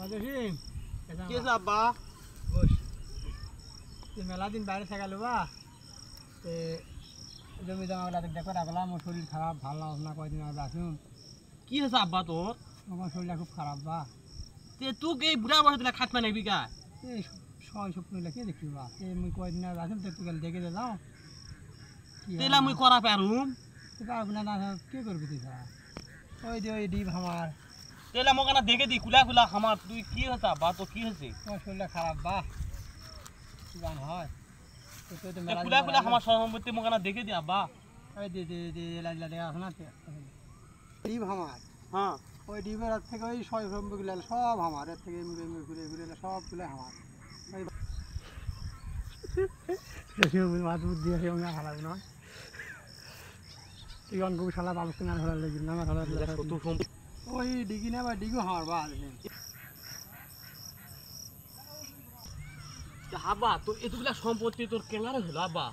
আব্বা মেলা দিন বাইরে থাকালো বা জমি জমা দেখো রাখলাম আমার শরীর খারাপ ভালো লাগছে না কয়দিন আগে আসুন। কি হয়েছে আব্বা তোর? আমার শরীরটা খুব খারাপ বা তুই এই বুড়া বয়স দিলা খাটমা নেবি গা এই সবাই সব নইলে কে দেখবি বা মুই কয়দিন আগে আসুন তো একটু গেলে দেখে যাও তেলা মুই করা পারুম পারবো না না কে করবি তুই ওই যে ওই ডিপ আমার তেলা মোক না দেখে দি কুলা কুলা আমার তুই কি হয়েছে আব্বা তোর কি হয়েছে? তোমার শরীরটা খারাপ বা গান হয় কুলা কুলা আমার সম্পত্তি মোক না দেখে দি আব্বা ওই দে লাজলা দেখা আছে না ডিপ আমার হ্যাঁ ওই ডিপের থেকে ওই সব সম্পর্কগুলো সব আমার এর থেকে ঘুরে ঘুরে সবগুলো আমার মাছ বুদ্ধি আছে আমি হারাবো না তুই অনকবি সালা বাবুকে না ধরার লেগে না ওই ডিগি না বা ডিগু আমার বা আব্বা তোর এতগুলা সম্পত্তি তোর কেনারে হলো আব্বা?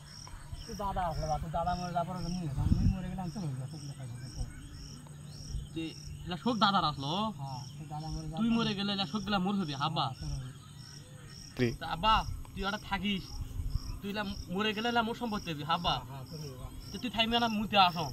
তুই দাদা আসলে বা তুই দাদা মরে যাবার আমি মরে গেলাম তো শোক দাদার আসলো হ্যাঁ দাদা মরে তুই মরে গেলে শোক গেলা মোর হবি আব্বা আব্বা তুই ওটা থাকিস তুই মরে গেলে মোর সম্পত্তি হবি আব্বা তুই থাইমে না মুতে আসো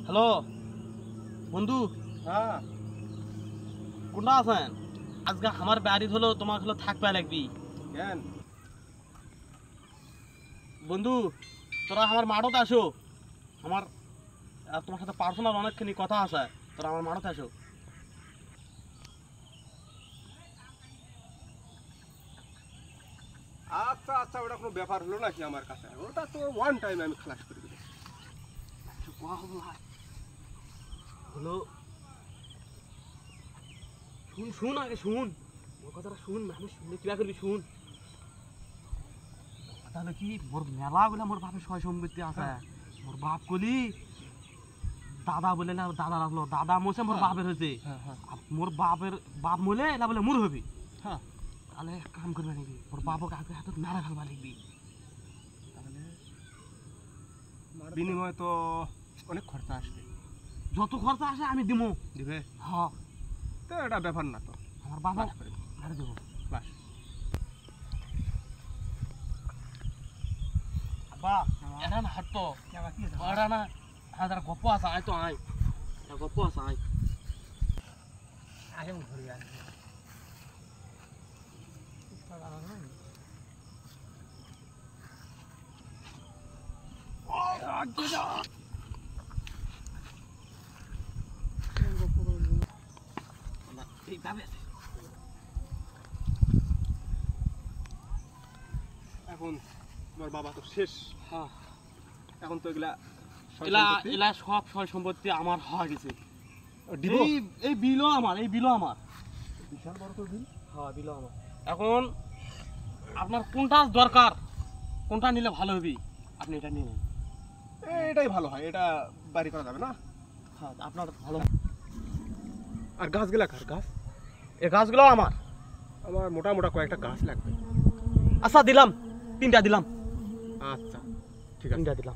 হ্যালো বন্ধু হ্যাঁ কোনটা আছেন? আজকে আমার বাড়ি হলো তোমার হলো থাকবে লাগবি কেন বন্ধু তোরা আমার মাঠত আসো আমার তোমার সাথে পার্সোনাল অনেকখানি কথা আছে তোরা আমার মাঠত আসো আচ্ছা আচ্ছা ওটা কোনো ব্যাপার হলো নাকি আমার কাছে ওটা তো ওয়ান টাইম আমি খালাস করে দিই হলো শুন শুন আগে শুন মোর কথাটা শুন আমি শুনলে কিবা করবি শুন তাহলে কি মোর মেলা বলে মোর বাপের সয় সম্পত্তি আছে মোর বাপ কলি দাদা বলে না দাদা রাখলো দাদা মোছে মোর বাপের হয়েছে মোর বাপের বাপ মলে না বলে মোর হবি হ্যাঁ তাহলে এক কাম করবে নাকি মোর বাপকে আগে হাতে মেরা ফেলবা লিখবি তাহলে বিনিময়ে তো অনেক খরচা আসবে যত খরচা আসে আমি দিমো দিবে হ্যাঁ তো এটা ব্যাপার না তো আমার বাবা মেরে দেবো বাস আব্বা এটা না হাঁটতো এটা না হাজার গপ্প আছে আয় তো আয় গপ্প আছে আয় আসে ঘুরে আসে এখন তোমার বাবা তো শেষ হ্যাঁ এখন তো এগুলা এলা সব সয় সম্পত্তি আমার হয়ে গেছে এই বিলও আমার এই বিলও আমার বিশাল বড় তো বিল হ্যাঁ বিলও আমার এখন আপনার কোনটা দরকার কোনটা নিলে ভালো হবে আপনি এটা নিয়ে নেন এটাই ভালো হয় এটা বাড়ি করা যাবে না হ্যাঁ আপনার ভালো আর গাছগুলা কার গাছ এই গাছগুলো আমার আমার মোটা মোটা কয়েকটা গাছ লাগবে আচ্ছা দিলাম 3টা দিলাম আচ্ছা ঠিক আছে 3টা দিলাম